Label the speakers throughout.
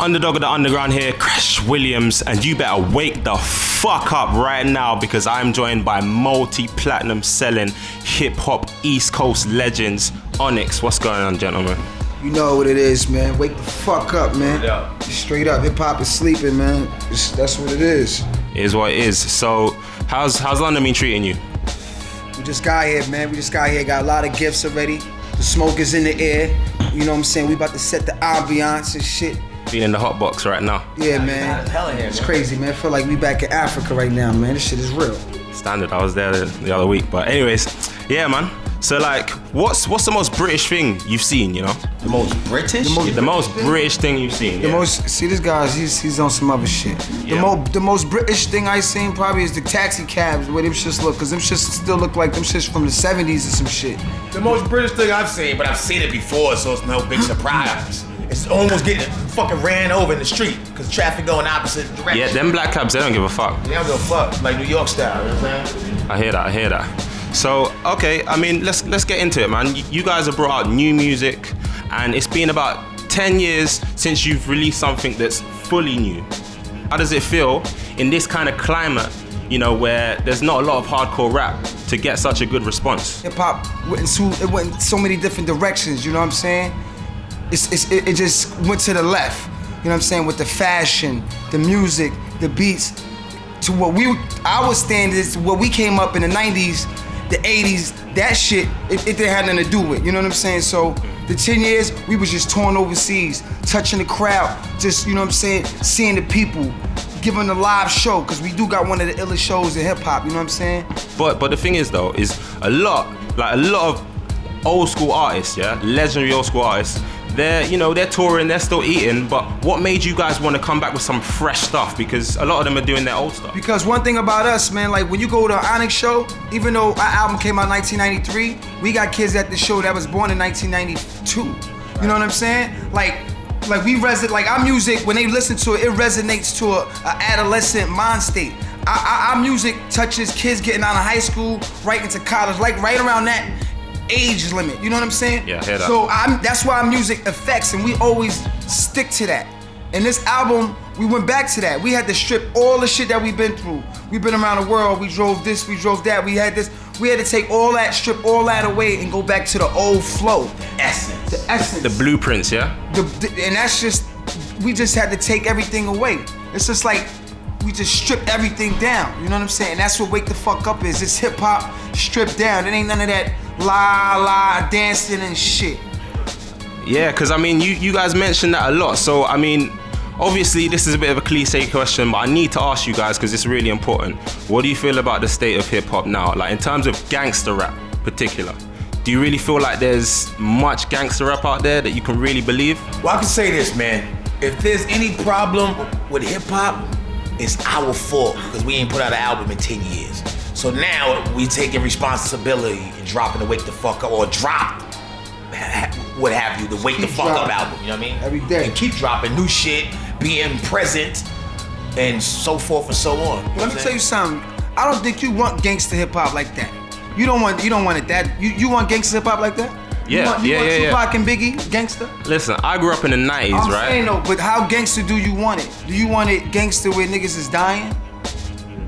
Speaker 1: Underdog of the underground here, Krash Williams, and you better wake the fuck up right now because I'm joined by multi-platinum selling hip-hop East Coast legends, Onyx. What's going on, gentlemen?
Speaker 2: You know what it is, man. Wake the fuck up, man. Yeah. Straight up, hip-hop is sleeping, man. That's what it is.
Speaker 1: It is what it is. So, how's London been treating you?
Speaker 2: We just got here, man. Got a lot of gifts already. The smoke is in the air. You know what I'm saying? We about to set the ambiance and shit.
Speaker 1: Being in the hot box right now.
Speaker 2: Yeah, man. It's crazy, man. I feel like we back in Africa right now, man. This shit is real.
Speaker 1: Standard. I was there the other week. But anyways, yeah, man. So like, what's the most British thing you've seen, you know?
Speaker 3: The most British?
Speaker 1: The most British thing you've seen.
Speaker 2: See, this guy's, he's on some other shit.
Speaker 1: Yeah.
Speaker 2: The most British thing I seen probably is the taxi cabs, where them shits look, cause them shits still look like them shits from the 70s or some shit.
Speaker 3: The most British thing I've seen, but I've seen it before, so it's no big surprise. It's almost getting fucking ran over in the street, cause traffic going opposite direction.
Speaker 1: Yeah, them black cabs, they don't give a fuck.
Speaker 3: They don't give a fuck, like New York style, you know what I'm saying?
Speaker 1: I hear that. So, okay, I mean, let's get into it, man. You guys have brought out new music, and it's been about 10 years since you've released something that's fully new. How does it feel in this kind of climate, you know, where there's not a lot of hardcore rap, to get such a good response?
Speaker 2: Hip hop went in so many different directions, you know what I'm saying? It just went to the left, you know what I'm saying, with the fashion, the music, the beats, to what our standards, what we came up in the 90s, the 80s, that shit, it didn't have nothing to do with, you know what I'm saying? So the 10 years, we was just touring overseas, touching the crowd, just, you know what I'm saying, seeing the people, giving a live show, because we do got one of the illest shows in hip hop, you know what I'm saying?
Speaker 1: But the thing is though, is a lot of old school artists, yeah, legendary old school artists, they're touring, they're still eating, but what made you guys want to come back with some fresh stuff? Because a lot of them are doing their old stuff. Because
Speaker 2: one thing about us, man, like when you go to an Onyx show, even though our album came out in 1993, we got kids at the show that was born in 1992. You know what I'm saying? Like we resonate, like our music, when they listen to it, it resonates to a adolescent mind state. Our music touches kids getting out of high school, right into college, like right around that age limit, you know what I'm saying?
Speaker 1: Yeah, I hear that.
Speaker 2: So that's why our music affects, and we always stick to that. And this album, we went back to that. We had to strip all the shit that we've been through. We've been around the world, we drove this, we drove that, we had this. We had to take all that, strip all that away and go back to the old flow.
Speaker 3: The essence.
Speaker 1: The blueprints, yeah?
Speaker 2: And that's just, we just had to take everything away. It's just like, we just stripped everything down, you know what I'm saying? And that's what Wake the Fuck Up is. It's hip hop stripped down. It ain't none of that la dancing and shit.
Speaker 1: Yeah, because I mean, you guys mentioned that a lot. So I mean, obviously this is a bit of a cliche question, but I need to ask you guys because it's really important. What do you feel about the state of hip hop now? Like in terms of gangster rap particular, do you really feel like there's much gangster rap out there that you can really believe?
Speaker 3: Well, I can say this, man. If there's any problem with hip hop, it's our fault because we ain't put out an album in 10 years. So now we taking responsibility and dropping the Wake the Fuck Up, or drop, what have you, the Wake the Fuck Up album, you know what I mean?
Speaker 2: Every day.
Speaker 3: And keep dropping new shit, being present, and so forth and so on.
Speaker 2: Let me tell you something. I don't think you want gangster hip hop like that. You don't want it that. You want gangster hip hop like that?
Speaker 1: Yeah,
Speaker 2: you want Tupac and Biggie, gangster?
Speaker 1: Listen, I grew up in the 90s, right?
Speaker 2: I'm saying though, but how gangster do you want it? Do you want it gangster where niggas is dying?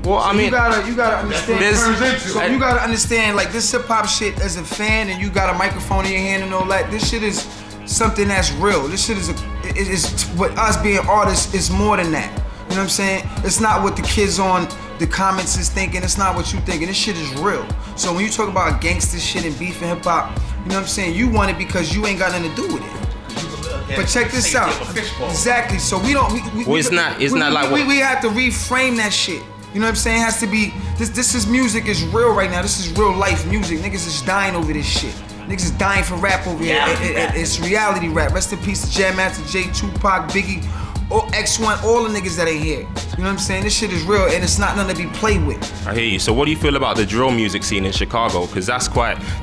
Speaker 1: Well, I mean,
Speaker 2: you gotta understand. So you gotta understand, like this hip hop shit as a fan, and you got a microphone in your hand and all that. This shit is something that's real. This shit is what us being artists is more than that. You know what I'm saying? It's not what the kids on the comments is thinking. It's not what you thinking. This shit is real. So when you talk about gangster shit and beef and hip hop, you know what I'm saying? You want it because you ain't got nothing to do with it. But check this out. Exactly. So we don't.
Speaker 1: It's not like
Speaker 2: we have to reframe that shit. You know what I'm saying? It has to be, this is music is real right now. This is real life music. Niggas is dying over this shit. Niggas is dying for rap over here. It's reality rap. Rest in peace to Jam Master Jay, Tupac, Biggie, X1, all the niggas that ain't here. You know what I'm saying? This shit is real and it's not nothing to be played with.
Speaker 1: I hear you. So what do you feel about the drill music scene in Chicago? Because that's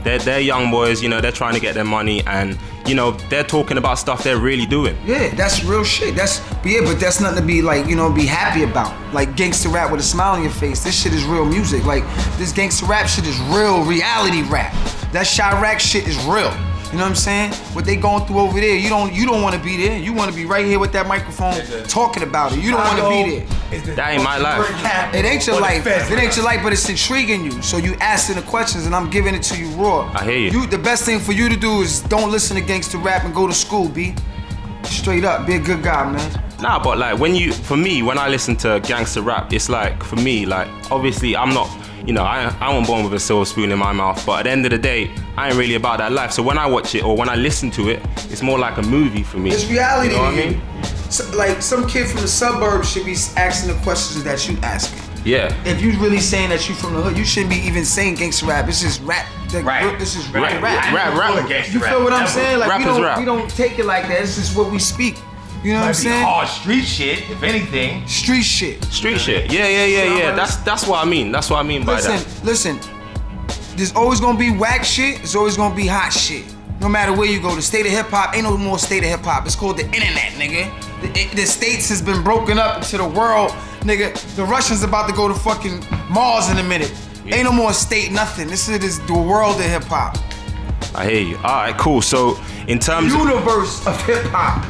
Speaker 1: they're young boys, you know, they're trying to get their money and, you know, they're talking about stuff they're really doing.
Speaker 2: Yeah, that's real shit. But that's nothing to be like, you know, be happy about. Like gangster rap with a smile on your face. This shit is real music. Like this gangster rap shit is real reality rap. That Chirac shit is real. You know what I'm saying? What they going through over there, you don't want to be there. You want to be right here with that microphone talking about it. You don't want to be there.
Speaker 1: That ain't my life.
Speaker 2: It ain't your life. It ain't your life, but it's intriguing you. So you asking the questions, and I'm giving it to you raw.
Speaker 1: I hear you.
Speaker 2: The best thing for you to do is don't listen to gangster rap and go to school, B. Straight up, be a good guy, man.
Speaker 1: Nah, but like when I listen to gangster rap, it's like, for me, like, obviously I'm not, you know, I wasn't born with a silver spoon in my mouth, but at the end of the day, I ain't really about that life. So when I watch it or when I listen to it, it's more like a movie for me.
Speaker 2: It's reality.
Speaker 1: You know what I mean?
Speaker 2: So, like, some kid from the suburbs should be asking the questions that you asking.
Speaker 1: Yeah.
Speaker 2: If you really saying that you from the hood, you shouldn't be even saying gangster rap. It's just rap.
Speaker 3: Right.
Speaker 2: This is
Speaker 1: Right.
Speaker 2: rap. You feel what I'm saying? Like,
Speaker 1: Rap is rap.
Speaker 2: we don't take it like that. It's just what we speak. You know what I'm saying?
Speaker 3: Hard street shit, if anything.
Speaker 2: Street shit.
Speaker 1: Street shit. Yeah. That's what I mean. That's what I mean by that.
Speaker 2: Listen. There's always gonna be whack shit. There's always gonna be hot shit. No matter where you go, the state of hip hop ain't no more state of hip hop. It's called the internet, nigga. The states has been broken up into the world, nigga. The Russians about to go to fucking Mars in a minute. Yeah. Ain't no more state, nothing. This is the world of hip hop.
Speaker 1: I hear you. All right, cool. So in terms of
Speaker 2: universe of hip hop,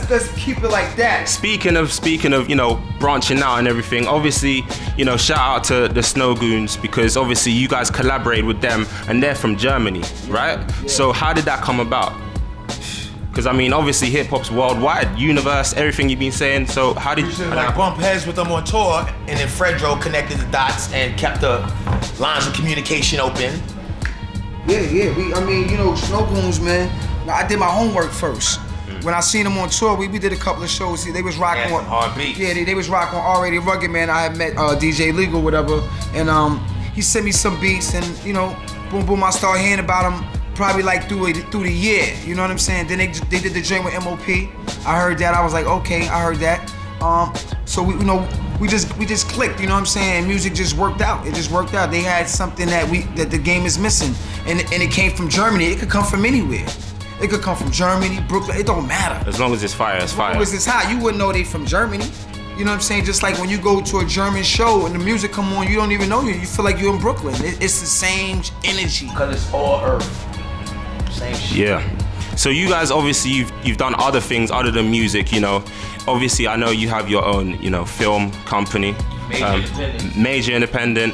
Speaker 2: let's keep it like that.
Speaker 1: Speaking of, you know, branching out and everything. Obviously, you know, shout out to the Snowgoons because obviously you guys collaborate with them and they're from Germany, right? Yeah. So how did that come about? Because I mean, obviously hip hop's worldwide, universe, everything you've been saying. So how did you
Speaker 3: like bump heads with them on tour, and then Fredro connected the dots and kept the lines of communication open.
Speaker 2: Yeah. I mean, you know, Snowgoons, man. I did my homework first. When I seen them on tour, we did a couple of shows. They was rocking on
Speaker 3: hard beats.
Speaker 2: Yeah, they was rocking on Already Rugged, man. I had met DJ Legal, whatever, and he sent me some beats, and you know, boom, I started hearing about him probably like through the year. You know what I'm saying? Then they did the joint with MOP. I heard that. I was like, okay, I heard that. So we just clicked. You know what I'm saying? Music just worked out. It just worked out. They had something that the game is missing, and it came from Germany. It could come from anywhere. It could come from Germany, Brooklyn. It don't matter.
Speaker 1: As long as it's fire, it's fire.
Speaker 2: As long as it's hot, you wouldn't know they from Germany. You know what I'm saying? Just like when you go to a German show and the music come on, you don't even know you. You feel like you're in Brooklyn. It's the same energy.
Speaker 3: Cause it's all earth. Same shit.
Speaker 1: Yeah. So you guys, obviously, you've done other things other than music. You know, obviously, I know you have your own, you know, film company, Major Independent.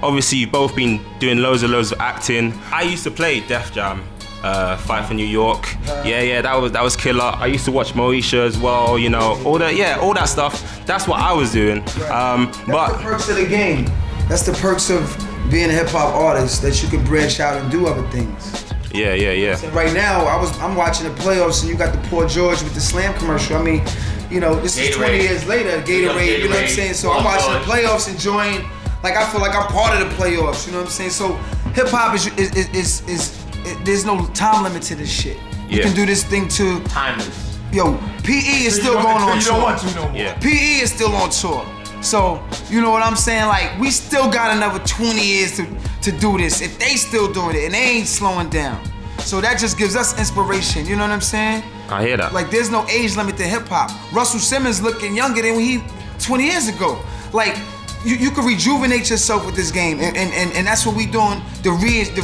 Speaker 1: Obviously, you've both been doing loads of acting. I used to play Def Jam. Fight for New York. Yeah, that was killer. I used to watch Moesha as well, you know, all that stuff. That's what I was doing.
Speaker 2: That's the perks of the game. That's the perks of being a hip hop artist, that you can branch out and do other things.
Speaker 1: Yeah.
Speaker 2: So right now, I'm watching the playoffs, and you got the Poor George with the Slam commercial. I mean, you know, this is 20 years later, Gatorade, you know what I'm saying? So I'm watching the playoffs, enjoying, like I feel like I'm part of the playoffs, you know what I'm saying? So hip hop is there's no time limit to this shit. You can do this thing to
Speaker 3: timeless.
Speaker 2: Yo, PE is still going on tour.
Speaker 3: You don't want to no more.
Speaker 1: Yeah.
Speaker 2: PE is still on tour. So, you know what I'm saying? Like, we still got another 20 years to do this. If they still doing it and they ain't slowing down. So that just gives us inspiration, you know what I'm saying?
Speaker 1: I hear that.
Speaker 2: Like, there's no age limit to hip hop. Russell Simmons looking younger than when he 20 years ago. Like, you can rejuvenate yourself with this game, and that's what we doing. The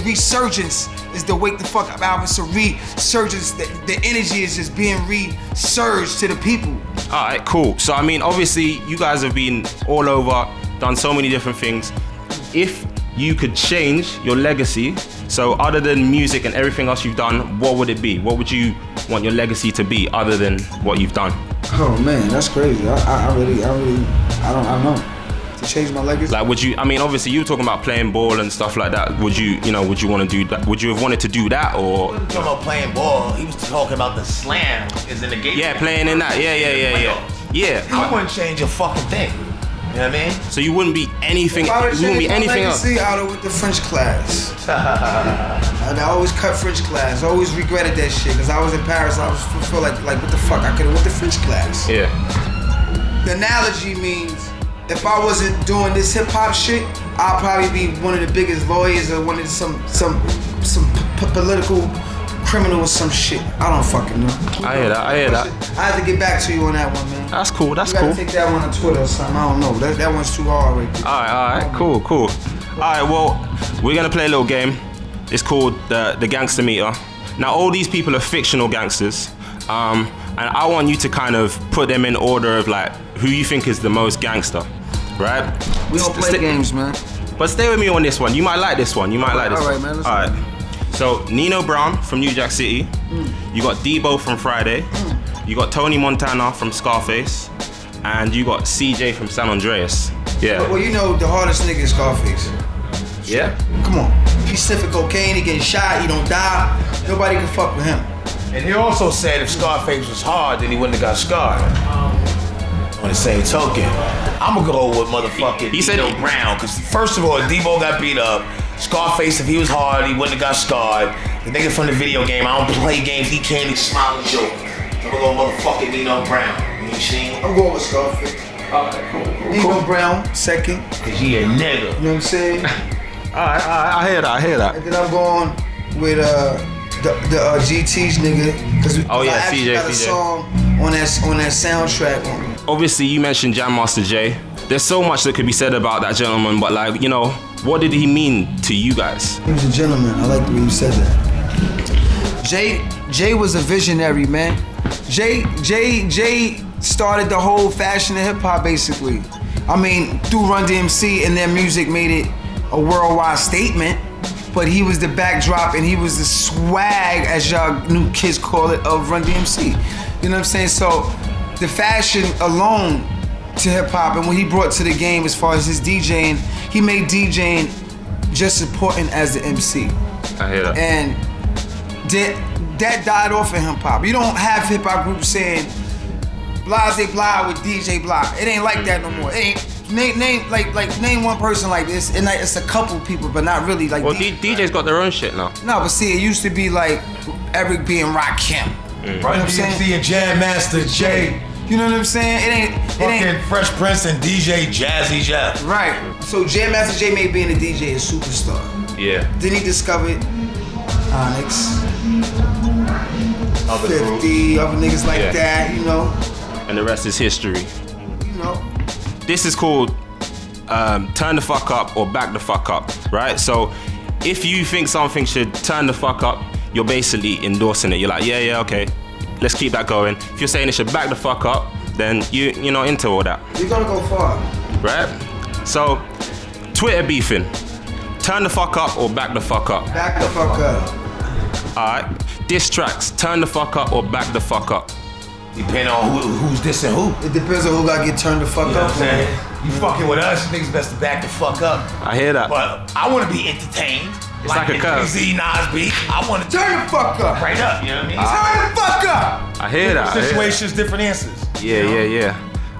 Speaker 2: resurgence is the Wake the Fuck Up album. It's a resurgence. The energy is just being resurged to the people.
Speaker 1: All right, cool. So I mean, obviously, you guys have been all over, done so many different things. If you could change your legacy, so other than music and everything else you've done, what would it be? What would you want your legacy to be, other than what you've done?
Speaker 2: Oh man, that's crazy. I don't know. To change my legacy?
Speaker 1: Like, would you? I mean, obviously, you were talking about playing ball and stuff like that. Would you want to do that? Would you have wanted to do that, or?
Speaker 3: He wasn't talking about playing ball. He was talking about the slam is in the game.
Speaker 1: Yeah, playing in that. Yeah.
Speaker 3: I wouldn't change a fucking thing. You know what I mean?
Speaker 1: So you wouldn't be anything. You wouldn't be anything else.
Speaker 2: I would with the French class. I always cut French class. I always regretted that shit because I was in Paris. I was feel like what the fuck? I could have went to French class.
Speaker 1: Yeah.
Speaker 2: The analogy means, if I wasn't doing this hip hop shit, I'd probably be one of the biggest lawyers or one of some political criminal or some shit. I don't fucking know.
Speaker 1: I hear that.
Speaker 2: I have to get back to you on that one, man.
Speaker 1: That's cool.
Speaker 2: You gotta take that one on Twitter or something. I don't know. That one's too hard right there.
Speaker 1: All right. Cool. All right. Well, we're gonna play a little game. It's called the Gangster Meter. Now, all these people are fictional gangsters, and I want you to kind of put them in order of like who you think is the most gangster, right?
Speaker 2: We don't play games, man.
Speaker 1: But stay with me on this one. You might like this one. You might like this one.
Speaker 2: All right, man.
Speaker 1: All right. So Nino Brown from New Jack City. You got Deebo from Friday. You got Tony Montana from Scarface, and you got CJ from San Andreas. Yeah.
Speaker 2: Well, you know the hardest nigga is Scarface.
Speaker 1: Yeah.
Speaker 2: Come on. He's sniffing cocaine, he getting shot, he don't die. Nobody can fuck with him.
Speaker 3: And he also said if Scarface was hard, then he wouldn't have got scarred. On the same token, I'm gonna go with motherfucking Nino Brown, because first of all, Deebo got beat up. Scarface, if he was hard, he wouldn't have got scarred. The nigga from the video game, I don't play games, he can't even smile and joke. I'm gonna go motherfucking Nino Brown. You see?
Speaker 2: I'm going with Scarface.
Speaker 3: Okay, cool.
Speaker 2: Nino Brown, second.
Speaker 3: Cause he a nigga.
Speaker 2: You know what I'm saying?
Speaker 1: Alright, I hear that.
Speaker 2: And then I'm going with the GT's nigga. Cause I actually
Speaker 1: CJ.
Speaker 2: got a song on that soundtrack.
Speaker 1: Obviously, you mentioned Jam Master Jay. There's so much that could be said about that gentleman, but like, you know, what did he mean to you guys?
Speaker 2: He was a gentleman. I like the way you said that. Jay was a visionary, man. Jay started the whole fashion of hip hop, basically. I mean, through Run DMC and their music made it a worldwide statement, but he was the backdrop and he was the swag, as y'all new kids call it, of Run DMC. You know what I'm saying? So the fashion alone to hip hop and what he brought to the game as far as his DJing, he made DJing just as important as the MC.
Speaker 1: I hear that.
Speaker 2: And that died off in hip hop. You don't have hip hop groups saying Blase Blah with DJ Blah. It ain't like that no more. It ain't. Name one person like this, and like, it's a couple people, but not really like.
Speaker 1: Well, DJs got their own shit now.
Speaker 2: No, but see, it used to be like Eric B and Rakim.
Speaker 3: Run DMC and Jam Master Jay.
Speaker 2: You know what I'm saying? It ain't
Speaker 3: Fresh Prince and DJ Jazzy Jeff.
Speaker 2: Right. So Jam Master Jay made being a DJ a superstar.
Speaker 1: Yeah.
Speaker 2: Then he discovered Onyx,
Speaker 3: Other
Speaker 2: 50, other niggas like that, you know.
Speaker 1: And the rest is history.
Speaker 2: You know.
Speaker 1: This is called Turn the Fuck Up or Back the Fuck Up, right? So if you think something should turn the fuck up, you're basically endorsing it. You're like, yeah, okay, let's keep that going. If you're saying it should back the fuck up, then you're not into all that.
Speaker 2: You're gonna go far.
Speaker 1: Right? So, Twitter beefing. Turn the fuck up or back the fuck up?
Speaker 2: Back the fuck up.
Speaker 1: Alright. Diss tracks. Turn the fuck up or back the fuck up?
Speaker 3: Depending on who's dissing who.
Speaker 2: It depends on who got get turned the fuck
Speaker 3: You know
Speaker 2: up.
Speaker 3: what I'm saying? You fucking with us, niggas best to back the fuck up.
Speaker 1: I hear that.
Speaker 3: But I want to be entertained.
Speaker 1: It's like a curve.
Speaker 3: Z Nas beat. I want to
Speaker 2: Turn the fuck up.
Speaker 3: right up. You know what I mean?
Speaker 2: Turn the fuck up.
Speaker 1: I hear that.
Speaker 3: Situations, different answers.
Speaker 1: Yeah.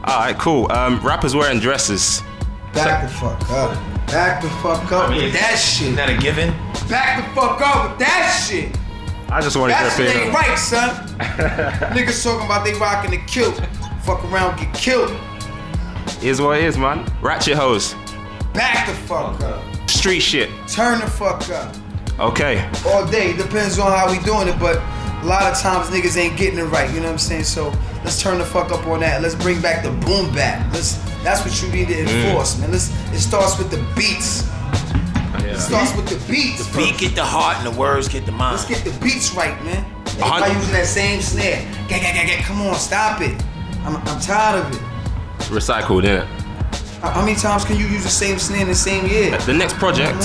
Speaker 1: Alright, cool. Rappers wearing dresses.
Speaker 2: Back the fuck up. Back the fuck up with that shit.
Speaker 3: Isn't that a given?
Speaker 2: Back the fuck up with that shit.
Speaker 1: I just wanted
Speaker 2: That
Speaker 1: to
Speaker 2: shit
Speaker 1: say
Speaker 2: ain't right, son. Niggas talking about they rocking the kilt. Fuck around, get killed.
Speaker 1: Is what it is, man. Ratchet hoes.
Speaker 2: Back the fuck up.
Speaker 1: Street shit.
Speaker 2: Turn the fuck up.
Speaker 1: Okay.
Speaker 2: All day. Depends on how we doing it, but a lot of times niggas ain't getting it right. You know what I'm saying? So let's turn the fuck up on that. Let's bring back the boom bap. That's what you need to enforce, man. It starts with the beats. It starts with the beats.
Speaker 3: The beat get the heart and the words get the mind.
Speaker 2: Let's get the beats right, man. Everybody using that same snare. Come on, stop it. I'm tired of it.
Speaker 1: Recycled, innit?
Speaker 2: How many times can you use the same snare in the same year?
Speaker 1: The next project,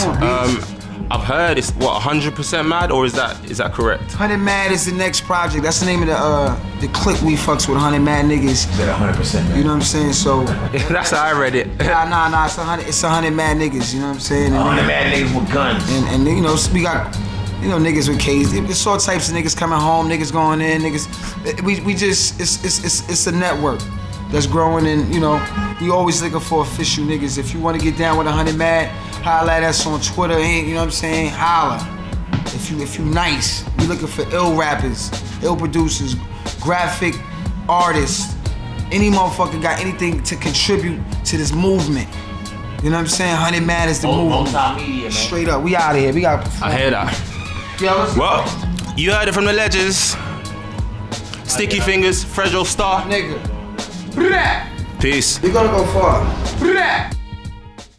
Speaker 1: I've heard it's what 100% Mad, or is that correct?
Speaker 2: 100 Mad is the next project. That's the name of the clique we fucks with. 100 Mad niggas.
Speaker 3: Is that 100%? Man?
Speaker 2: You know what I'm saying? So
Speaker 1: That's how I read it.
Speaker 2: nah. It's 100 Mad niggas. You know what I'm saying?
Speaker 3: 100 Mad niggas with guns.
Speaker 2: And you know we got niggas with K's. There's all types of niggas coming home. Niggas going in. Niggas. We just it's a network that's growing, and you know we always looking for official niggas. If you want to get down with 100 Mad, holla at us on Twitter. You know what I'm saying? Holla. If you nice, we looking for ill rappers, ill producers, graphic artists. Any motherfucker got anything to contribute to this movement. You know what I'm saying? 100 Mad is the movement.
Speaker 3: Multimedia, man.
Speaker 2: Straight up, we out of here. We got.
Speaker 1: I hear that. Well, you heard it from the legends. Sticky Fingers, Fragile Star.
Speaker 2: Nigga.
Speaker 1: Peace.
Speaker 2: We gonna go far.